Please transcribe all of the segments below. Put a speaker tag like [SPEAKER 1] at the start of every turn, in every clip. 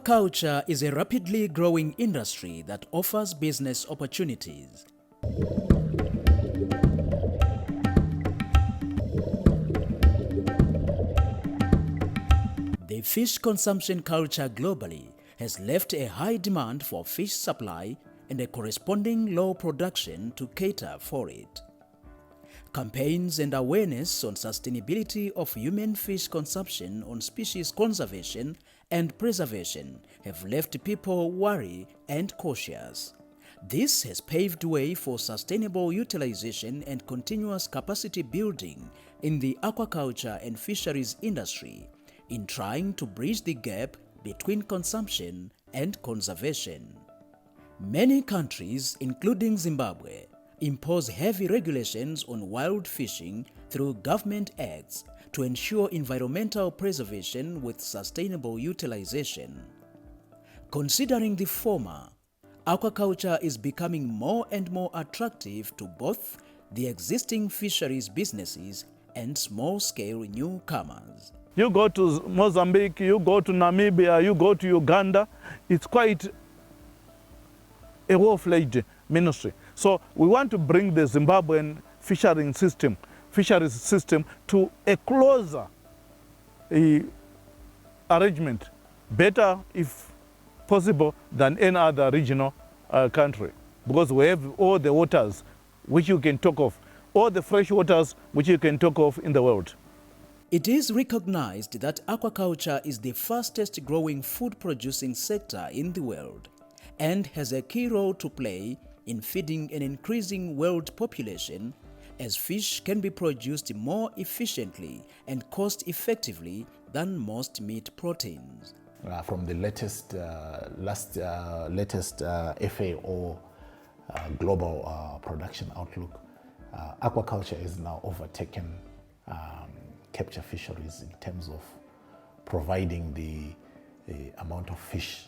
[SPEAKER 1] Aquaculture is a rapidly growing industry that offers business opportunities. The fish consumption culture globally has left a high demand for fish supply and a corresponding low production to cater for it. Campaigns and awareness on sustainability of human fish consumption on species conservation and preservation have left people wary and cautious. This has paved way for sustainable utilization and continuous capacity building in the aquaculture and fisheries industry in trying to bridge the gap between consumption and conservation. Many countries, including Zimbabwe, impose heavy regulations on wild fishing through government acts to ensure environmental preservation with sustainable utilization. Considering the former, aquaculture is becoming more and more attractive to both the existing fisheries businesses and small-scale newcomers.
[SPEAKER 2] You go to Mozambique, you go to Namibia, you go to Uganda, it's quite a full-fledged ministry. So we want to bring the Zimbabwean fisheries system to a closer arrangement, better if possible than any other regional country, because we have all the waters which you can talk of, all the fresh waters which you can talk of in the world.
[SPEAKER 1] It is recognized that aquaculture is the fastest growing food producing sector in the world and has a key role to play in feeding an increasing world population, as fish can be produced more efficiently and cost effectively than most meat proteins.
[SPEAKER 3] From the latest FAO global production outlook, aquaculture is now overtaken capture fisheries in terms of providing the amount of fish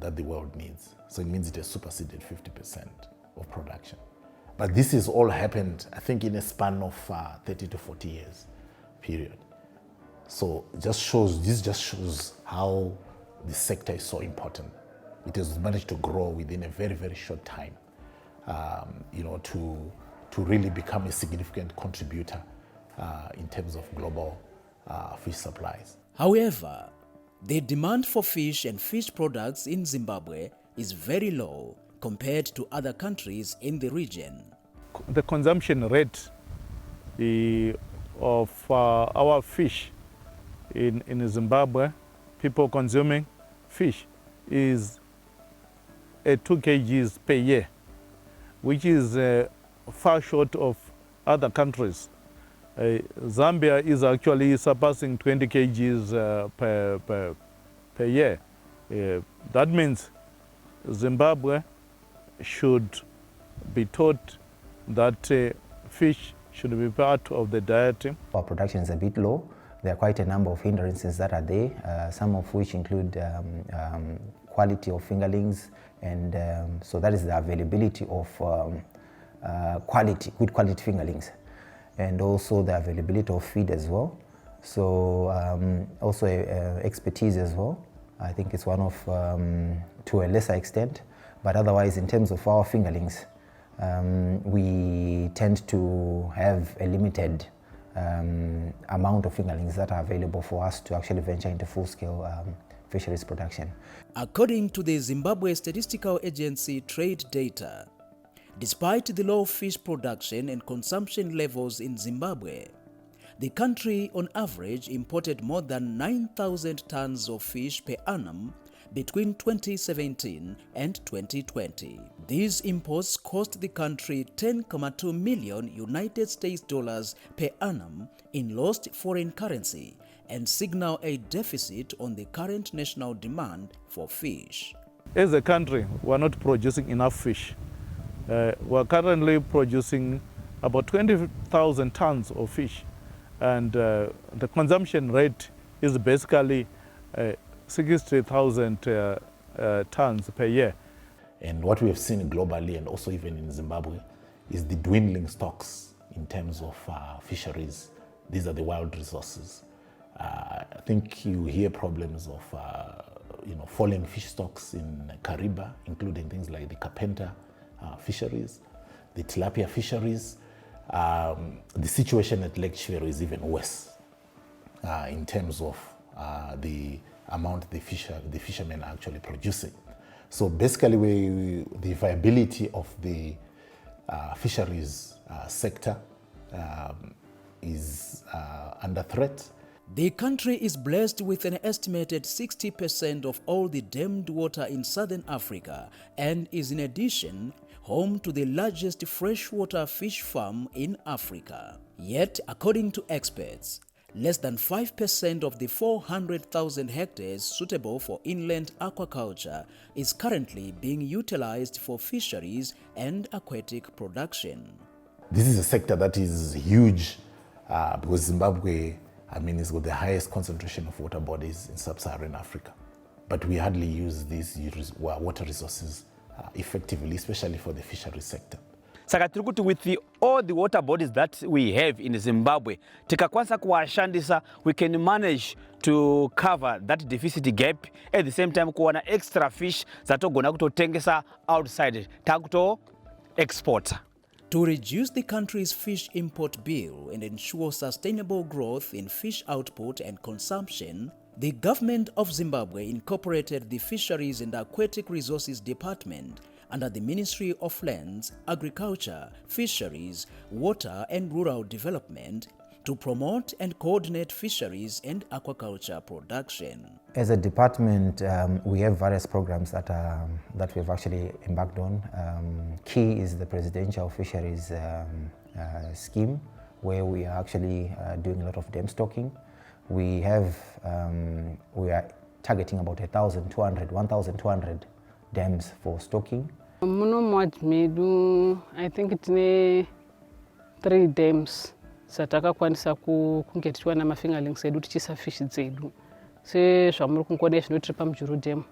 [SPEAKER 3] that the world needs. So it means it has superseded 50% of production. But this has all happened, I think, in a span of 30 to 40 years period. So this just shows how the sector is so important. It has managed to grow within a very, very short time, to really become a significant contributor in terms of global fish supplies.
[SPEAKER 1] However, the demand for fish and fish products in Zimbabwe is very low compared to other countries in the region.
[SPEAKER 2] The consumption rate of our fish in Zimbabwe, people consuming fish, is 2 kgs per year, which is far short of other countries. Zambia is actually surpassing 20 kgs per year. That means Zimbabwe should be taught that fish should be part of the diet.
[SPEAKER 4] Our production is a bit low. There are quite a number of hindrances that are there, some of which include quality of fingerlings, and so that is the availability of good quality fingerlings, and also the availability of feed as well. So also expertise as well. I think it's one of, to a lesser extent, but otherwise in terms of our fingerlings, we tend to have a limited amount of fingerlings that are available for us to actually venture into full-scale fisheries production.
[SPEAKER 1] According to the Zimbabwe Statistical Agency trade data, despite the low fish production and consumption levels in Zimbabwe, the country on average imported more than 9,000 tons of fish per annum between 2017 and 2020. These imports cost the country $10.2 million United States dollars per annum in lost foreign currency and signal a deficit on the current national demand for fish.
[SPEAKER 2] As a country, we're not producing enough fish. We're currently producing about 20,000 tons of fish, and the consumption rate is basically 60,000 tons per year.
[SPEAKER 3] And what we have seen globally and also even in Zimbabwe is the dwindling stocks in terms of fisheries. These are the wild resources. I think you hear problems of falling fish stocks in Kariba, including things like the Carpenter fisheries, the tilapia fisheries. The situation at Lake Chivero is even worse in terms of the amount the fishermen are actually producing. So basically, the viability of the fisheries sector is under threat.
[SPEAKER 1] The country is blessed with an estimated 60% of all the dammed water in southern Africa and is in addition home to the largest freshwater fish farm in Africa. Yet, according to experts, less than 5% of the 400,000 hectares suitable for inland aquaculture is currently being utilized for fisheries and aquatic production.
[SPEAKER 3] This is a sector that is huge because Zimbabwe, it's got the highest concentration of water bodies in sub-Saharan Africa. But we hardly use these water resources effectively, especially for the fisheries sector.
[SPEAKER 5] Saka tiri with all the water bodies that we have in Zimbabwe, tikakwanisa kuwashandisa, we can manage to cover that deficit gap. At the same time, kuwana extra fish zatogona kutotengesa outside, takuto export.
[SPEAKER 1] To reduce the country's fish import bill and ensure sustainable growth in fish output and consumption, the government of Zimbabwe incorporated the Fisheries and Aquatic Resources Department under the Ministry of Lands, Agriculture, Fisheries, Water and Rural Development to promote and coordinate fisheries and aquaculture production.
[SPEAKER 4] As a department, we have various programs that we've actually embarked on. Key is the Presidential Fisheries Scheme, where we are actually doing a lot of dam stocking. We are targeting about 1,200 dams for stocking.
[SPEAKER 6] I think it's 3 dams. Satakakwanisa kunge tichiwana mafingerlings edu tichisa fish dzedu. Se zvamuri kungoona zvinoti pamujuru dam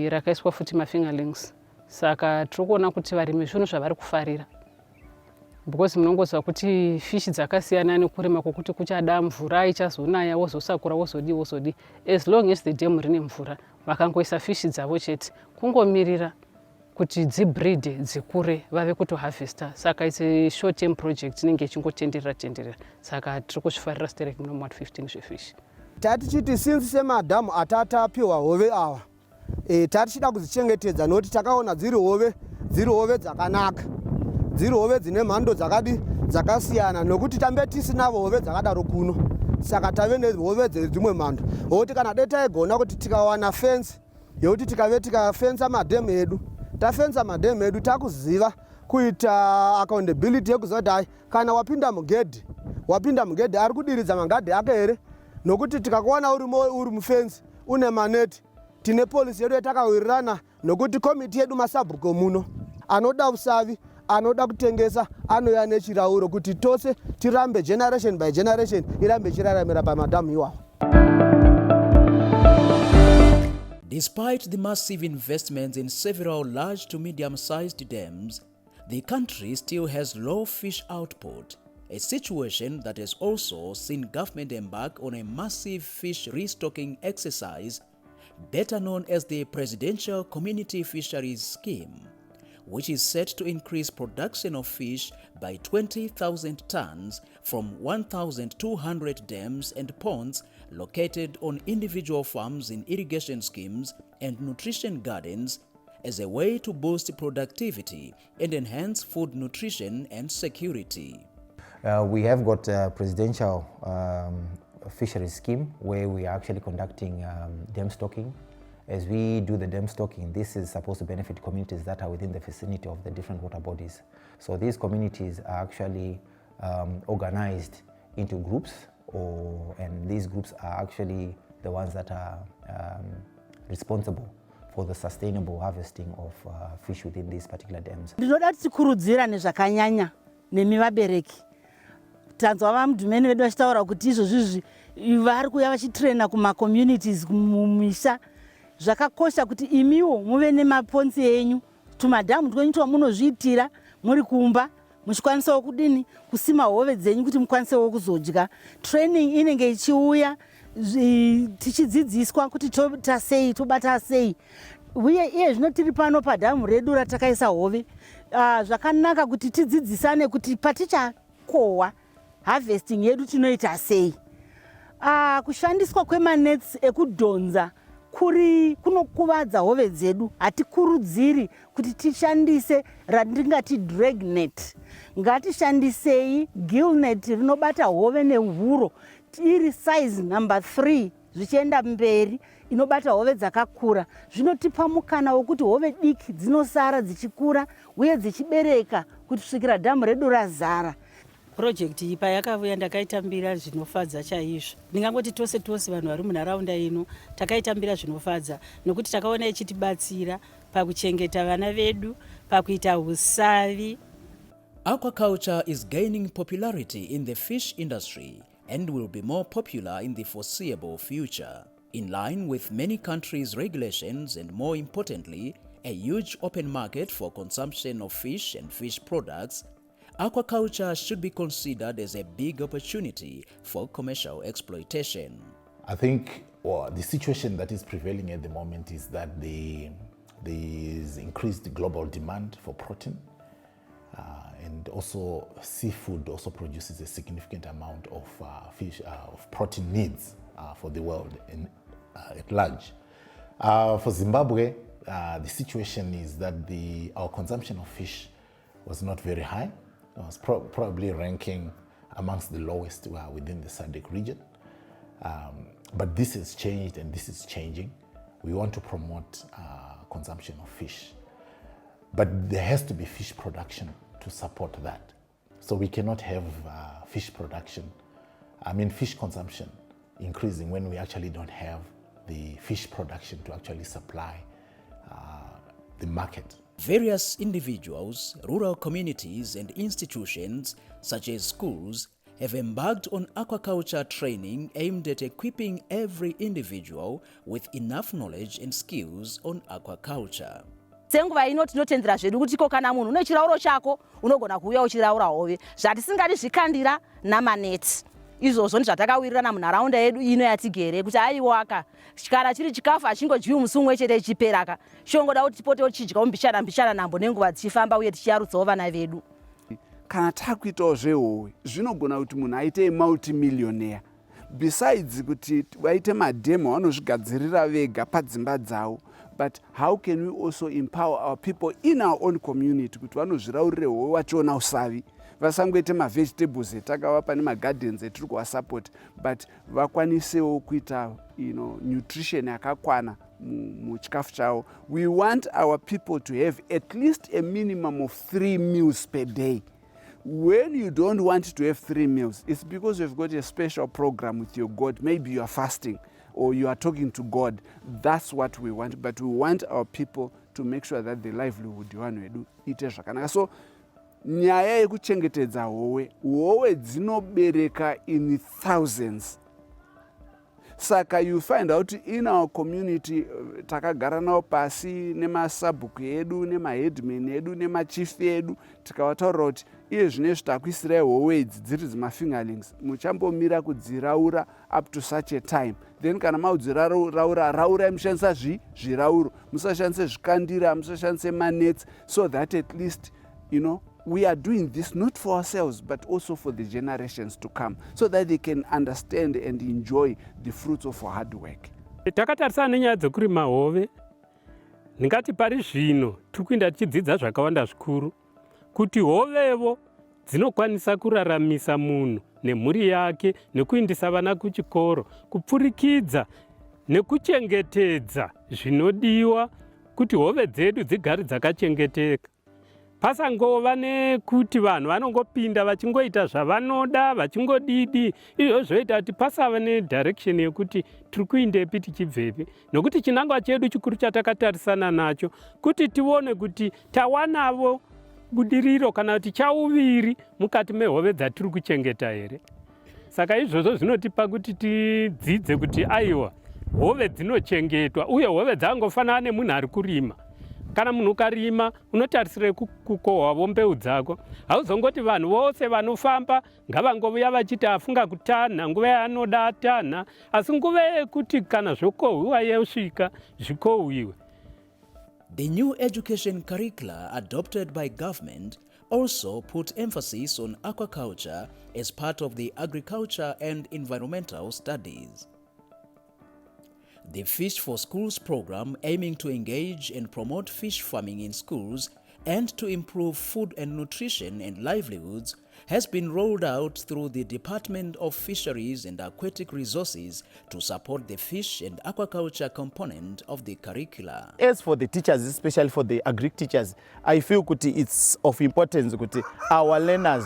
[SPEAKER 6] rakaiswa futi mafingerlings. Saka tiri kuona kuti varimi zvinhu zvavari kufarira. Because munongozwa kuti fish dzakasiyana nekurima kwokuti kuchada mvura ichazonaya wozosakura wozodi. As long as the dam rine mvura, vakangoisa fish dzavo chete, kungomirira kuti dzibreed dzikure vave kutoharvesta. Saka it's a short term project inenge ichingotenderera. Saka tiri kuzvifarira stereki muno 15 zvefish.
[SPEAKER 7] Tatichiti since semadhamu atatapiwa hove awa, tatichida kudzichengetedza nokuti takaona dziri hove dzakanaka. Dziri hove dzine mhando dzakasiyana nokuti tambe tisinavo hove dzakadaro kuno. Saka tave nehove dzedzimwe mhando. Nokuti kana dai taigona kuti tikawana fence yokuti tikafensa madhamu edu, tafensa madhamu edu takuziva kuita accountability yekuziva kuti kana wapinda mugedhi ari kudiridza magadhi ake here. Nokuti tikakuwana uri mufensi une maneti, tine policy yedu yatakawirirana nokuti komiti yedu masabhuko muno anoda usavi, anoda kutengesa, anouya nechirauro kuti tose tirambe generation by generation irambe chiraramira pamadhamu iwawo.
[SPEAKER 1] Despite the massive investments in several large to medium-sized dams, the country still has low fish output, a situation that has also seen government embark on a massive fish restocking exercise, better known as the Presidential Community Fisheries Scheme, which is set to increase production of fish by 20,000 tons from 1,200 dams and ponds located on individual farms in irrigation schemes and nutrition gardens as a way to boost productivity and enhance food nutrition and security.
[SPEAKER 4] We have got a presidential fisheries scheme where we are actually conducting dam stocking. As we do the dam stocking, this is supposed to benefit communities that are within the vicinity of the different water bodies. So these communities are actually organized into groups, and these groups are actually the ones that are responsible for the sustainable harvesting of fish within these particular dams.
[SPEAKER 8] Ndinoda tikurudzira nezvakanyanya nemi vabereki. Tanzwa vamudhumeni vedu vachitaura kuti izvozvizvi vari kuuya vachitraina kuma communities mumisha. Zvakakosha kuti imiwo muve nemaponzi enyu, tumadhamu twenyu twamunozviitira muri kumba, muchikwanisawo kudini kusima hove dzenyu kuti mukwanisewo kuzodya. Training inenge ichiuya tichidzidziswa kuti toita sei, tobata sei. Uye iye zvino tiri pano padhamu redu ratakaisa hove, zvakanaka kuti tidzidzisane kuti patichakohwa harvesting yedu tinoita sei. Kushandiswa kwemanets ekudhonza kunokuvadza hove dzedu. Hatikurudziri kuti tishandise randingati dragnet. Ngatishandisei gillnet rinobata hove nehuro iri size number 3 zvichienda mberi, inobata hove dzakakura. Zvinotipa mukana wokuti hove diki dzinosara dzichikura uye dzichibereka kusvikira dhamu redu razara.
[SPEAKER 9] Project iyi payakauya ndakaitambira zvinofadza chaizvo. Ndingangoti tose vanhu vari munharaunda ino takaitambira zvinofadza nokuti takaona ichitibatsira pakuchengeta vana vedu, pakuita usavi.
[SPEAKER 1] Aquaculture is gaining popularity in the fish industry and will be more popular in the foreseeable future. In line with many countries' regulations and, more importantly, a huge open market for consumption of fish and fish products, aquaculture should be considered as a big opportunity for commercial exploitation.
[SPEAKER 3] I think the situation that is prevailing at the moment is that there is increased global demand for protein, and also seafood also produces a significant amount of fish of protein needs for the world at large. For Zimbabwe, the situation is that our consumption of fish was not very high. It was probably ranking amongst the lowest within the SADC region. But this has changed and this is changing. We want to promote consumption of fish. But there has to be fish production to support that. So we cannot have fish consumption increasing when we actually don't have the fish production to actually supply the market.
[SPEAKER 1] Various individuals, rural communities and institutions such as schools have embarked on aquaculture training aimed at equipping every individual with enough knowledge and skills on aquaculture.
[SPEAKER 8] Senguva ino tinotendera zvedu kuti kana munhu une chirauro chako unogona kuuya uchiraura hove. Zvatisingadi zvikandira namaneti. Izvozvo ndizvatakawirirana munharaunda yedu ino yatigere kuti aiwaka kana chiri chikafu achingodyiwi musi umwe chete chiperaka. Shongoda kuti tipotewo tichidya mbishana nambo nenguva tichifamba uye tichiyarutsawo vana vedu.
[SPEAKER 10] Kana takuitawo zvehove zvinogona kuti munhu aite multimillionaire. Besides kuti vaite mademo vanozvigadzirira vega padzimba dzavo. But how can we also empower our people in our own community kuti vanozviraurire hove vachiona usavi? Vasangoite mavegetables etakavapa nemagardens etiri kuvasupport, but vakwanisewo kuita nutrition yakakwana muchikafu chavo. We want our people to have at least a minimum of 3 meals per day. When you don't want to have 3 meals, it's because you've got a special program with your God. Maybe you are fasting or you are talking to God. That's what we want. But we want our people to make sure that the livelihood yedu ite zvakanaka. So nyaya yekuchengetedza hove dzinobereka in thousands. Saka you find out in our community takagara nawo pasi nemasabhuku edu nemaheadman edu nemachief edu tikavataurira kuti iye zvinezvi takuisirai hove idzi dziri dzimafingerlings muchambomira kudziraura up to such a time, then kana maudziraurai mushandisa zvirauro, musashandise zvikandira, musashandise manets, so that at least we are doing this not for ourselves but also for the generations to come, so that they can understand and enjoy the fruits of our hard work.
[SPEAKER 11] Takatarisana nenyaya dzekurima hove, ndingati pari zvino tiri kuenda tichidzidza zvakawanda zvikuru kuti hovevo dzinokwanisa kuraramisa munhu nemhuri yake nekuindisa vana kuchikoro, kupfurikidza nekuchengetedza zvinodiwa kuti hove dzedu dzigare dzakachengeteka. Pasangova nekuti vanhu vanongopinda vachingoita zvavanoda vachingodidi, izvo zvoita kuti pasava nedirection yekuti tiri kuindepi tichibvepi, nokuti chinangwa chedu chikuru chatakatarisana nacho kuti tione kuti tawanavo budiriro kana kuti chauviri mukati mehove dzatiri kuchengeta here. Saka izvozvo zvinotipa kuti tidzidze kuti aiwa hove dzinochengetwa uye hove dzangofanana nemunhu ari kurima. kana munhu ukarima unotarisire kukohwa mbeu dzako. Hauzongoti vanhu vose vanofamba ngavangovuya vachiti afunga kutanha nguva yaanoda atanha, asi nguva yekuti kana zvokohwiwa yosvika zvikohwiwe.
[SPEAKER 1] The new education curricula adopted by government also put emphasis on aquaculture as part of the agriculture and environmental studies. The Fish for Schools program, aiming to engage and promote fish farming in schools and to improve food and nutrition and livelihoods, has been rolled out through the Department of Fisheries and Aquatic Resources to support the fish and aquaculture component of the curricula.
[SPEAKER 12] As for the teachers, especially for the agri teachers, I feel it's of importance that our learners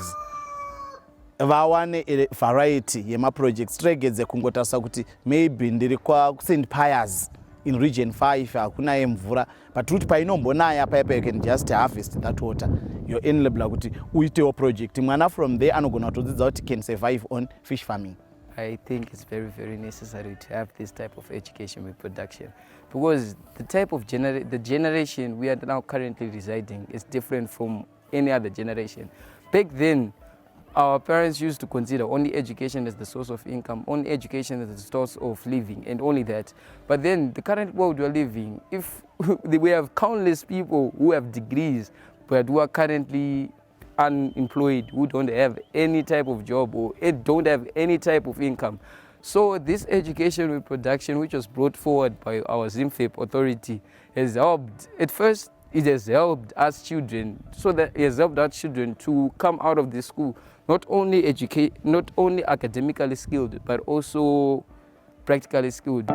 [SPEAKER 12] vawane a variety yema projects tregedze kungotasa kuti maybe ndiri kwa send piers in region 5 hakuna mvura, but kuti painombonaya paipa you can just harvest that water, you're enable kuti uitewo project mwana from there anogona kutodzidza kuti can survive on fish farming.
[SPEAKER 13] I think it's very, very necessary to have this type of education with production, because the type of the generation we are now currently residing is different from any other generation. Back then, our parents used to consider only education as the source of income, only education as the source of living, and only that. But then the current world we're living, if we have countless people who have degrees but who are currently unemployed, who don't have any type of job or don't have any type of income. So this education with production, which was brought forward by our Zimbabwe authority, has helped. At first, it has helped us children, so that it has helped our children to come out of the school not only academically skilled, but also practically skilled.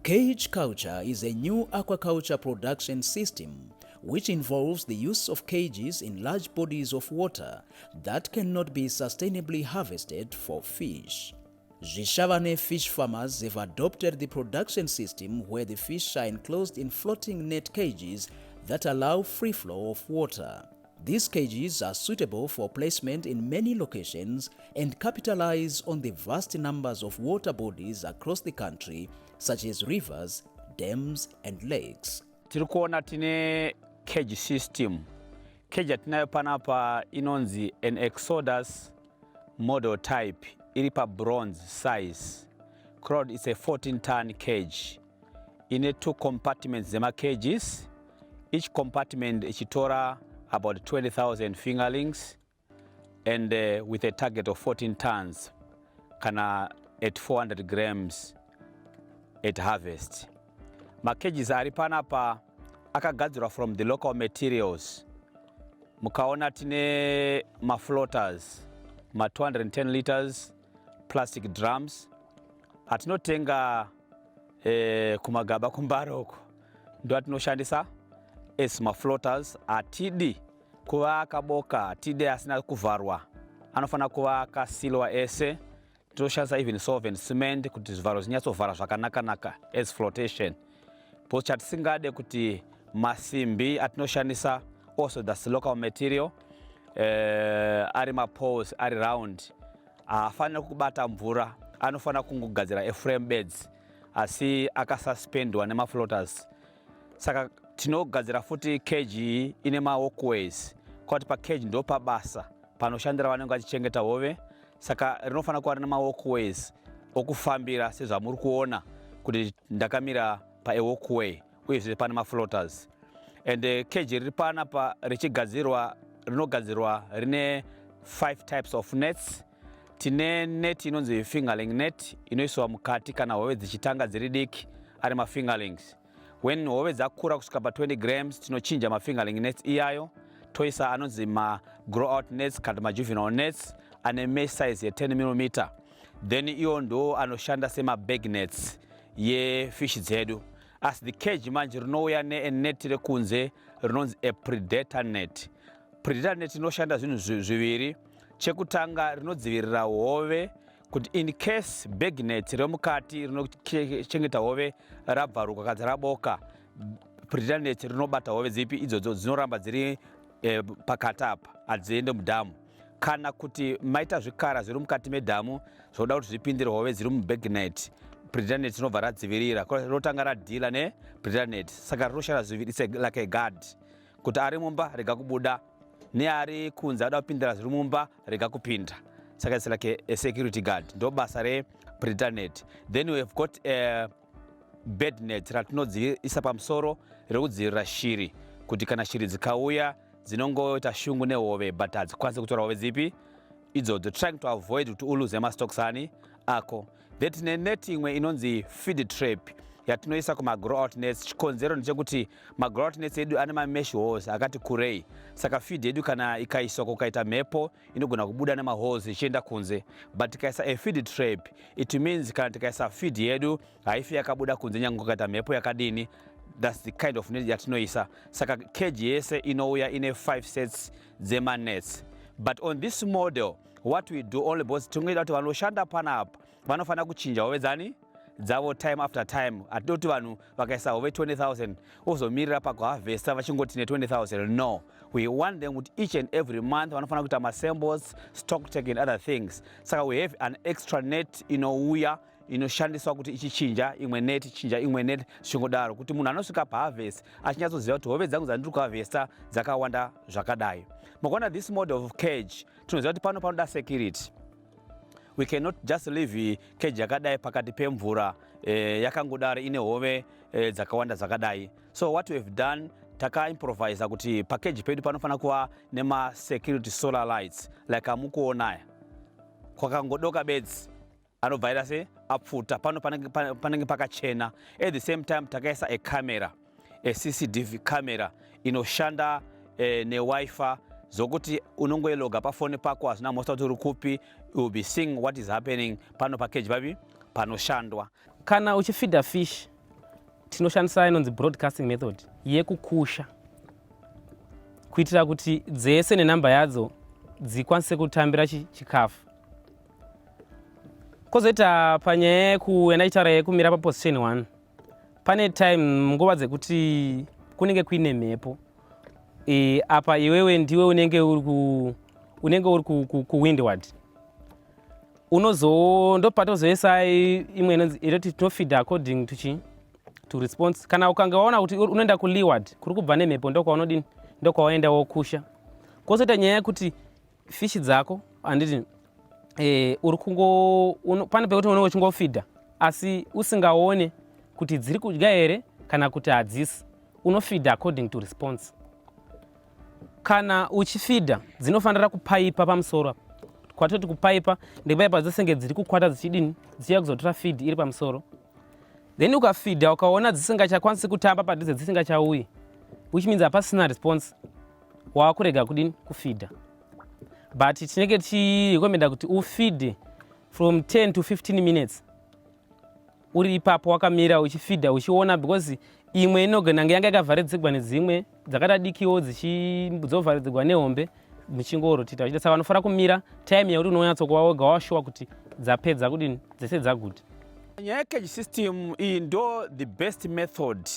[SPEAKER 1] Cage culture is a new aquaculture production system which involves the use of cages in large bodies of water that cannot be sustainably harvested for fish. Zhishavane fish farmers have adopted the production system where the fish are enclosed in floating net cages that allow free flow of water. These cages are suitable for placement in many locations and capitalize on the vast numbers of water bodies across the country, such as rivers, dams, and lakes.
[SPEAKER 5] Tirikuona tine cage system. Cage atinayo panapa inonzi an Exodus model type, ilipa bronze size. Crowd is a 14-ton cage. In 2 compartments zema cages. Each compartment ichitora about 20,000 fingerlings, and with a target of 14 tons, kana at 400 grams at harvest. Macages ari panapa akagadzirwa from the local materials. Mukaona tine floaters, 210 liters plastic drums. Atinotenga kumagaba kumbaroko. Ndo atinoshandisa as floaters atidi kuvaka boka, atidi asina kuvarwa. Anofana kuvaka silwa ese. Tinoshandisa even solvent cement kuti zvivaro zvinyatsovhara zvakanaka as flotation. Post chatisingade kuti masimbi atinoshandisa also that's local material. Ari poles ari round. Afana kubata mvura, anofana kungogadzira frame beds asi akasuspendwa nema floaters. Saka tinogadzira futi cage ine walkways. Kwati pa cage ndo pabasa panoshandira vanenge vachichengeta hove. Saka rinofana kuva rina walkways okufambira sezvamuri kuona kuti ndakamira pa walkway uyezve pane floaters. And cage riri panapa rinogadzirwa rine 5 types of nets. Tine net inonzi fingerling net inoiswa mukati kana hove dzichitanga dziri diki ari fingerlings. When hove dzakura kusvika pa 20 grams tinochinja fingerling nets iyayo toisa anonzi grow out nets kana juvenile nets ane mesh size ye 10 mm. Then iyo ndo anoshanda sema bag nets ye fish dzedu. As the cage manje rinouya ne net rekunze rinonzi a predator net. Predator net inoshanda zvinhu zviviri. Chekutanga rinodzivirira hove kuti in case bag net remukati rinochengeta hove rabvaruka kadzi raboka, predator net rinobata hove dzipi idzodzo dzinoramba dziri pakati apa hadziende mudhamu. Kana kuti maita zvikara zviri mukati medhamu zvoda kuti zvipindire hove dziri mubag net, predator net rinobva radzivirira rotanga radhila nepredator net saka rinoshanda zviviri. It's like a guard kuti ari mumba rega kubuda neari kunze ada kupindira zviri mumba rega kupinda. Saka it's like a security guard. Ndo basa repredator net. Then we have got a bed net ratinodziisa pamusoro rekudzivirira shiri kuti kana shiri dzikauya dzinongoita shungu nehove but hadzikwanisi kutora hove dzipi idzodzo, trying to avoid kuti uluze mastocks ani ako. That net imwe inonzi feed trap yatinoisa kuma-grow out nets. Chikonzero ndechekuti ma-grow out nets edu ane ma-mesh holes akati kurei, saka feed yedu kana ikaiswa kukaita mhepo inogona kubuda nema-holes ichienda kunze. But tikaisa a feed trap, it means kana tikaisa feed yedu haifi yakabuda kunze nyange kukaita mhepo yakadini. That's the kind of net yatinoisa. Saka cage yese inouya ine 5 sets dzema-nets. But on this model, what we do only because tungoita kuti vanoshanda panapa vanofana kuchinja hove dzani dzavo time after time. Hatoti vanhu vakaisa hove 20,000 ozomirira pakuharvesta vachingoti ne 20,000. No, we want them with each and every month vanofana kuita ma-samples, stock take and other things. Saka we have an extra net inouya inoshandiswa kuti ichichinja imwe net ichinja imwe net zvingodaro kuti munhu anosvika paharvest achinyatsoziva kuti hove dzangu dzandiri kuharvesta dzakawanda zvakadai. Mukaona this model of cage tinoziva kuti panoda security. We cannot just leave cage yakadai pakati pemvura yakangodaro ine hove dzakawanda dzakadai. So what we have done, taka-improvisa kuti pakeji pedu panofana kuva nema-security solar lights like amukuona kwakangodoka bedzi anobvaira se apfuta pano panenge pakachena. At the same time takaisa a camera, a CCTV camera inoshanda ne-wifi zokuti unongoiloga pafoni pako hazina mosta kuti uri kupi, you will be seeing what is happening pano pakeji papi panoshandwa.
[SPEAKER 14] Kana uchifeeda fish tinoshandisa inonzi broadcasting method yekukusha kuitira kuti dzese nenamba yadzo dzikwanise kutambira chikafu. Kozoita panyaya yekuitaura yekumira paposition 1 pane time nguva dzekuti kunenge kuine mhepo apa iwewe ndiwe unenge uri kuwindward ndopatozoisa imwe inoti tinofeed according to response. Kana ukanga waona kuti unoenda kuleeward kuri kubva nemhepo ndokwawaenda wokusha. Kozoita nyaya yekuti fishi dzako handiti pane pekuti unenge uchingofeeda asi usingaone kuti dziri kudya here kana kuti hadzisi, unofeeda according to response. Kana uchifeeda dzinofanira kupaipa pamusoro. Kwatoti kupaipa ndepaipa dzosenge dziri kukwata dzichidini dzichiya kuzotora feed iri pamusoro. Then ukafeeda ukaona dzisingachakwanisi kutamba padhuze dzisingachauyi, which means hapasina response, wakurega kudini kufeeda. But tinenge tichirekomenda kuti ufeed from 10 to 15 minutes uri ipapo wakamira uchifeeda uchiona, because imwe inogona yange yakavharidzigwa nedzimwe dzakada dikiwo dzovharidzigwa nehombe muchingorotita uchida. Saka vanofara kumira time yakuti unonyatsokuva wega washuwa kuti dzapedza kudini dzese dzaguta.
[SPEAKER 5] Nyaya yecage system iyi ndo the best method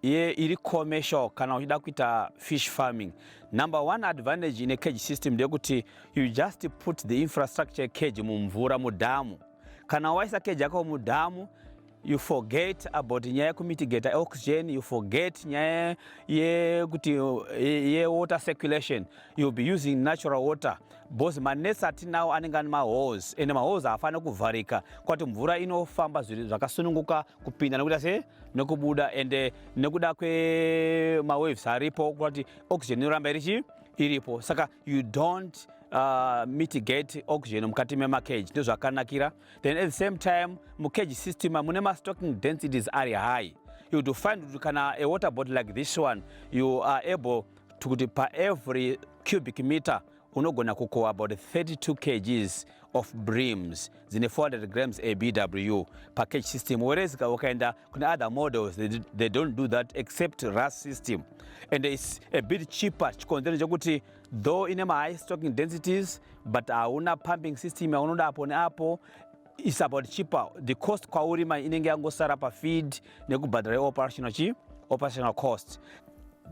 [SPEAKER 5] iri commercial kana uchida kuita fish farming. Number one advantage in a cage system ndekuti you just put the infrastructure cage mumvura mudhamu. Kana waisa cage yako mudhamu, you forget about nyaya yekumitigate oxygen, you forget nyaya ye water circulation. You'll be using natural water. Because manesa atinawo anenge ane ma-holes, ende ma-holes haafana kuvharika kwati mvura inofamba zvakasununguka kupinda nekuda se nekubuda, ende nekuda kwema-waves aripo kwati oxygen inoramba iripo. Saka you don't mitigate oxygen mukati mema-cage, ndo zvakanakira. Then at the same time mu-cage system mune ma-stocking densities are high. You would find kana a water bottle like this one, you are able to kuti per every cubic meter unogona kukoa about 32 kgs of brims zine 400 grams ABW per cage system, whereas ukaenda kuna other models they don't do that except RAS system, and it's a bit cheaper. Chikonzero chokuti though ine high stocking densities but hauna pumping system yaunoda apo neapo, it's about cheaper. The cost kwaurima inenge yangosara pa feed nekubhadhara operational cost.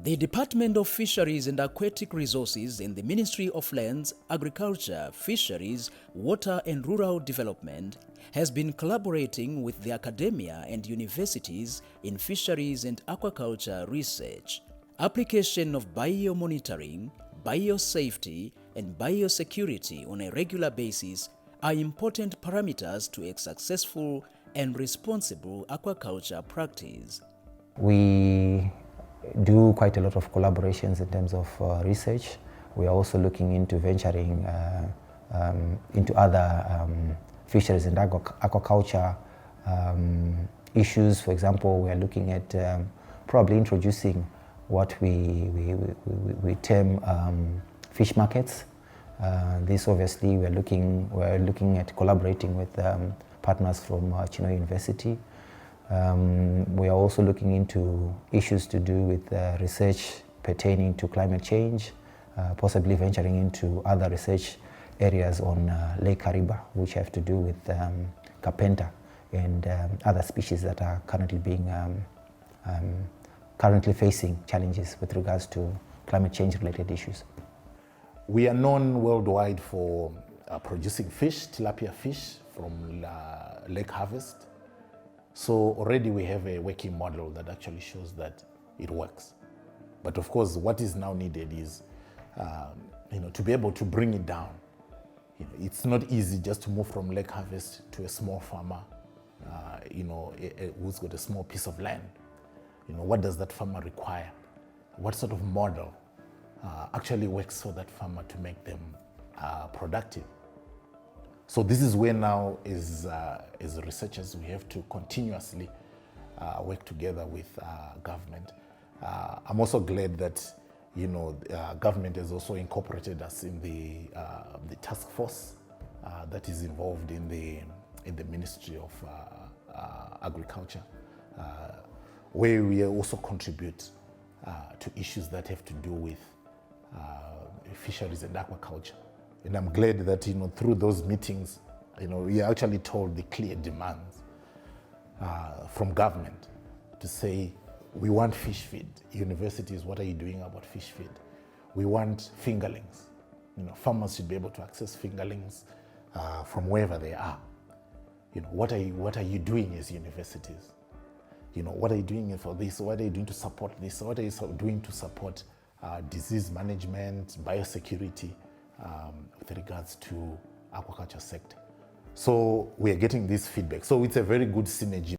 [SPEAKER 1] The Department of Fisheries and Aquatic Resources in the Ministry of Lands, Agriculture, Fisheries, Water and Rural Development has been collaborating with the academia and universities in fisheries and aquaculture research. Application of biomonitoring, biosafety and biosecurity on a regular basis are important parameters to a successful and responsible aquaculture practice.
[SPEAKER 4] We do quite a lot of collaborations in terms of research. We are also looking into venturing into other fisheries and aquaculture issues. For example, we are looking at probably introducing what we term fish markets. This obviously we're looking at collaborating with partners from Chino University. We are also looking into issues to do with research pertaining to climate change, possibly venturing into other research areas on Lake Kariba, which have to do with carpenter and other species that are currently facing challenges with regards to climate change related issues.
[SPEAKER 3] We are known worldwide for producing fish, tilapia fish from lake harvest. So already we have a working model that actually shows that it works. But of course, what is now needed is to be able to bring it down. It's not easy just to move from lake harvest to a small farmer, who's got a small piece of land. What does that farmer require? What sort of model actually works for that farmer to make them productive? So this is where now, as researchers, we have to continuously work together with government. I'm also glad that government has also incorporated us in the task force that is involved in the Ministry of Agriculture, where we also contribute to issues that have to do with fisheries and aquaculture. And I'm glad that through those meetings, we are actually told the clear demands from government to say, we want fish feed. Universities, what are you doing about fish feed? We want fingerlings. Farmers should be able to access fingerlings from wherever they are. What are you doing as universities? What are you doing for this? What are you doing to support this? What are you doing to support disease management, biosecurity with regards to aquaculture sector? So we are getting this feedback. So it's a very good synergy.